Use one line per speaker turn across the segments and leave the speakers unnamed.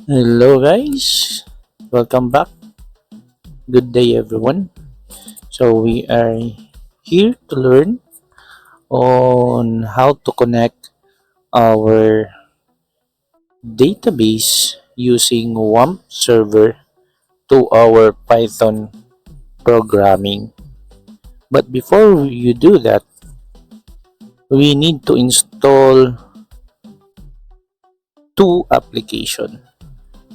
Hello guys, welcome back. Good day everyone. So we are here to learn on how to connect our database using WAMP server to our Python programming. But before you do that, we need to install two applications,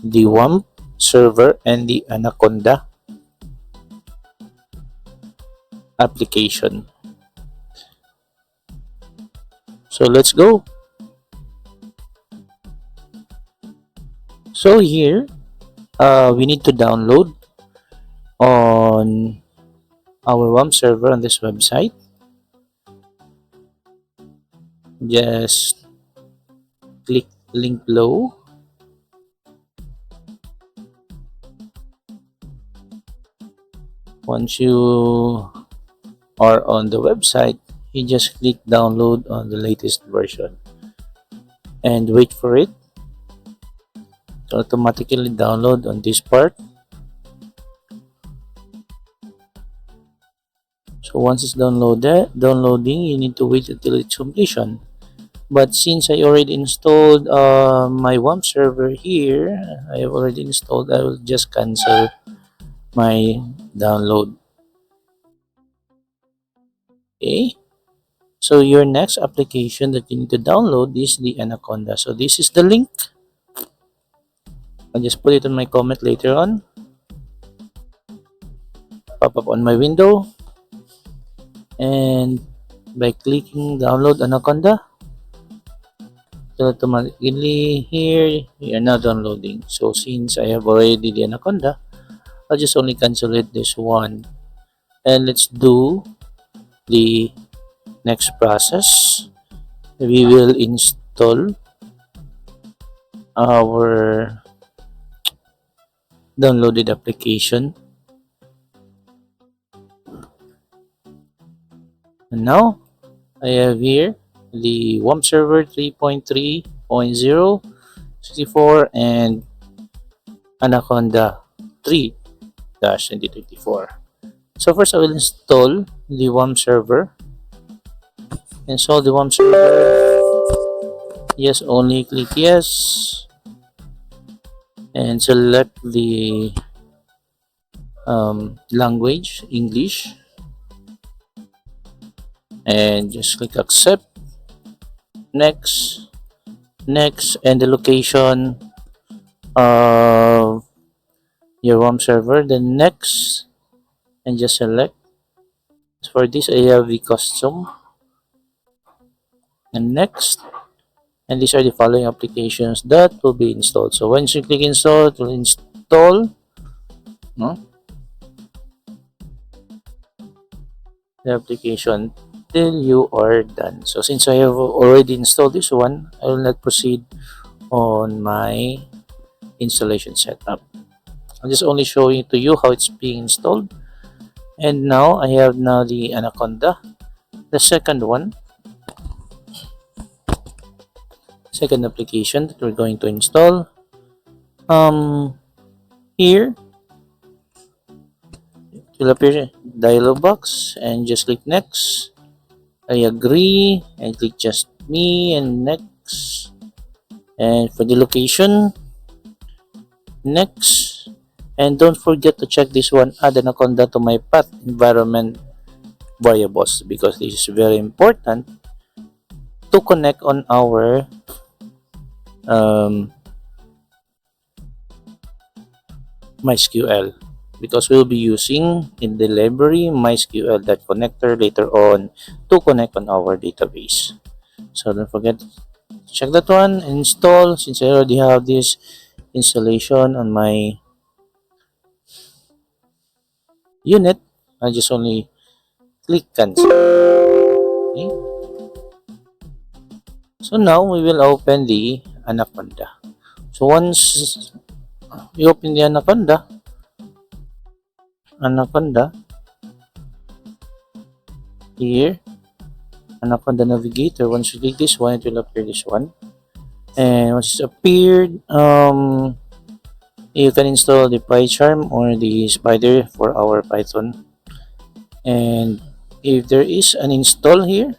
the WAMP server and the Anaconda application. So let's go. So here we need to download on our WAMP server on this website. Just click link below. Once you are on the website, you just click download on the latest version and wait for it to automatically download on this part. So once it's downloading, you need to wait until its completion. But since I already installed my WAMP server here, I have already installed, I will just cancel my download. Okay, so your next application that you need to download is the Anaconda. So this is the link. I'll just put it on my comment later on. Pop up on my window, and by clicking download Anaconda, it automatically here we are now downloading. So since I have already the Anaconda, I'll just only cancel it this one, and let's do the next process. We will install our downloaded application, and now I have here the WAMP server 3.3.0 and Anaconda 3-2024. So first I will install the WAMP server. Install the WAMP server. Yes, only click yes and select the language English and just click accept, next, next, and the location of your WAMP server, then next, and just select. For this I have the custom and next, and these are the following applications that will be installed. So once you click install, it will install no, the application till you are done. So since I have already installed this one, I will not proceed on my installation setup. I'm just only showing to you how it's being installed. And now I have now the Anaconda, the second one, second application that we're going to install. Here it will appear dialog box and just click next. I agree and click just me and next. And for the location, next. And don't forget to check this one, add Anaconda to my path environment variables, because this is very important to connect on our MySQL, because we'll be using in the library mysql-connector later on to connect on our database. So don't forget to check that one and install. Since I already have this installation on my unit, I just only click cancel. Okay. So now we will open the Anaconda. So once you open the Anaconda, here, Anaconda Navigator, once you click this one, it will appear this one. And once it's appeared, You can install the PyCharm or the Spyder for our Python. And if there is an install here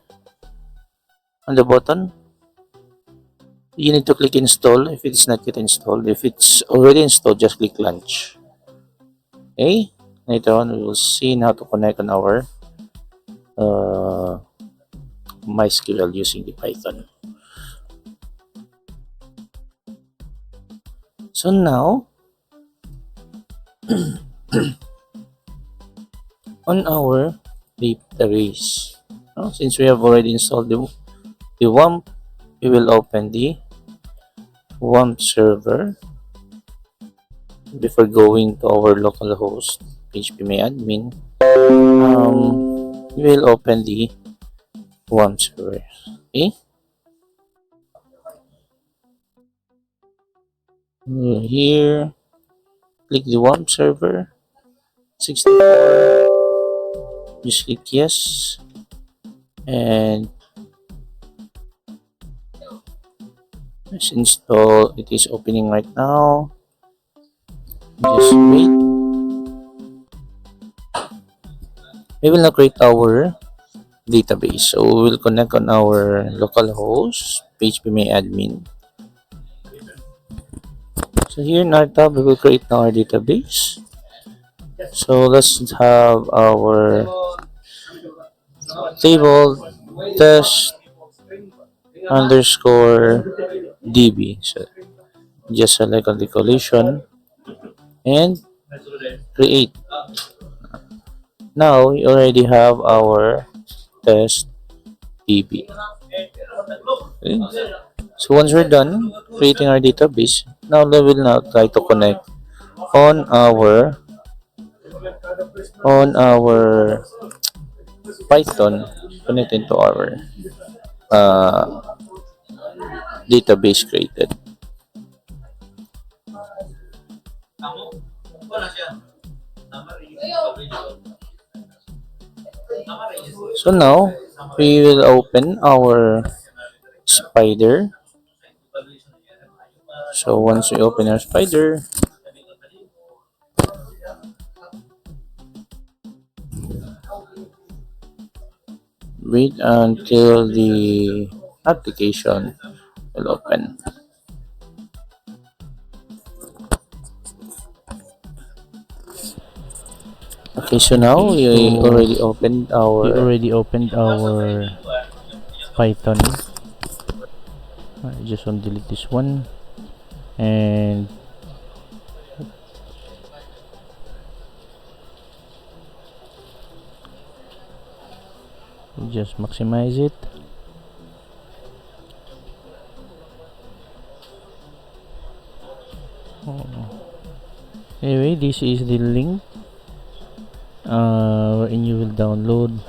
on the button, you need to click install if it's not yet installed. If it's already installed, just click launch. Okay, later on we will see how to connect on our uh, MySQL using the Python. So now on our database, since we have already installed the WAMP, we will open the WAMP server before going to our localhost phpMyAdmin. We will open the WAMP server. Okay, here click the WAMP server 64, just click yes, and let's install. It is opening right now. Just wait. We will now create our database. So we will connect on our localhost phpMyAdmin. So here in our tab, we will create now our database. So let's have our table test underscore db. So just select on the collision and create. Now we already have our test db. Okay. So once we're done creating our database, now we will now try to connect on our Python, connecting to our uh, database created. So now we will open our Spyder. So once we open our Spyder, wait until the application will open. Okay, so now we already opened our
Python. I just want to delete this one and just maximize it. Anyway, this is the link wherein you will download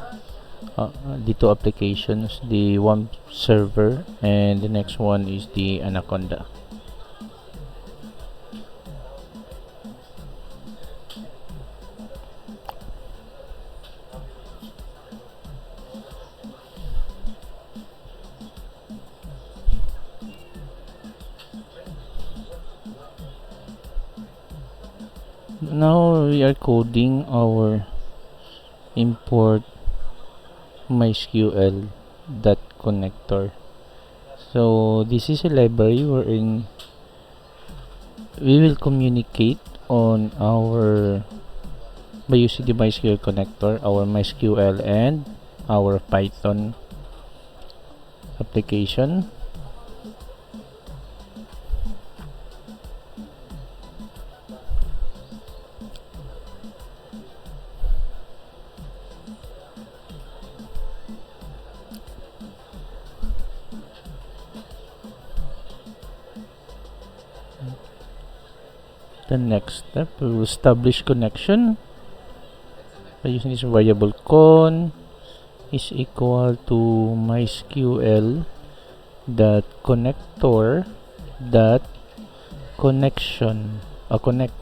the two applications, the WAMP server and the next one is the Anaconda. Now we are coding our import mysql dot connector. So this is a library wherein we will communicate on our by using the mysql connector, our mysql and our Python application. The next step, we will establish connection by using this variable con is equal to mysql dot connector dot connection connect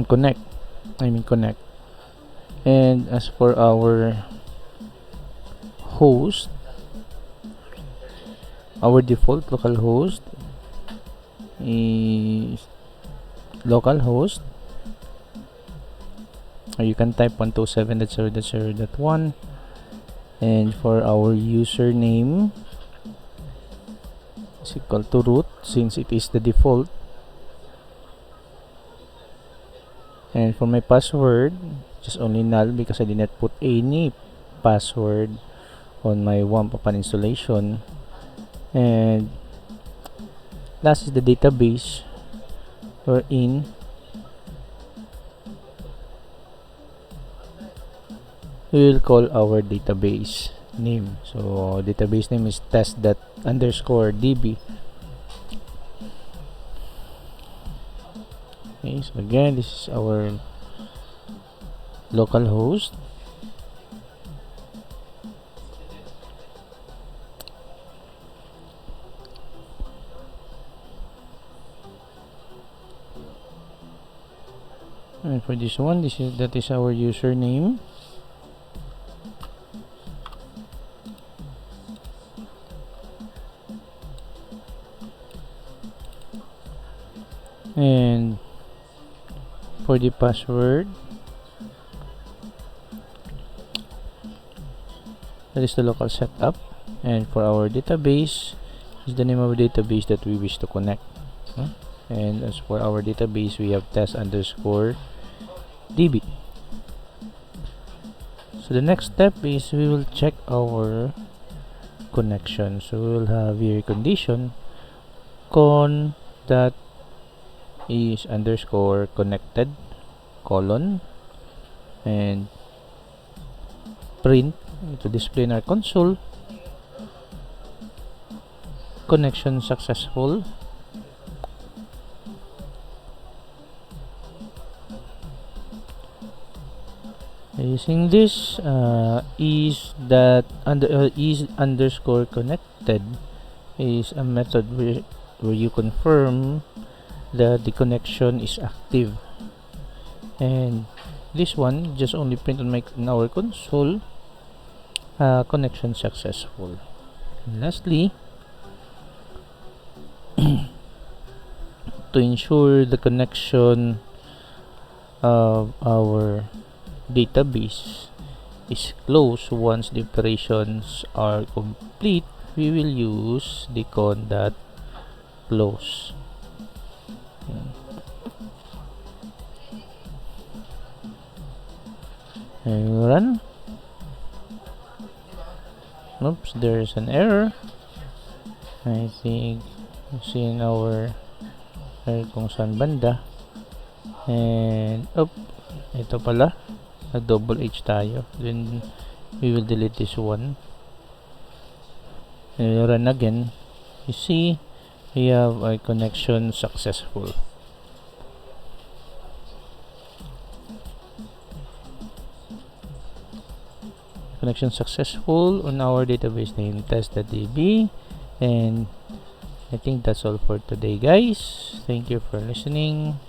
connect connect. And as for our host, our default local host is localhost, or you can type 127.0.0.1. And for our username is equal to root, since it is the default. And for my password, just only null because I did not put any password on my WAMP upon installation. And last is the database wherein we will call our database name. So database name is test._db. Okay, so again, this is our local host. And for this one, that is our username. And for the password, that is the local setup. And for our database is the name of the database that we wish to connect. And as for our database, we have test_db. So the next step is we will check our connection. So we will have here condition con that is _connected colon, and print to display in our console connection successful. Using this is _connected is a method where you confirm that the connection is active, and this one just only print on our console connection successful. And lastly, to ensure the connection of our database is closed once the operations are complete, we will use the con.close. And run. Oops, there's an error. I think it's in our kung saan banda. And ito pala, double H tayo. Then we will delete this one and run again. You see, we have a connection successful. Connection successful on our database name test.db. And I think that's all for today, guys. Thank you for listening.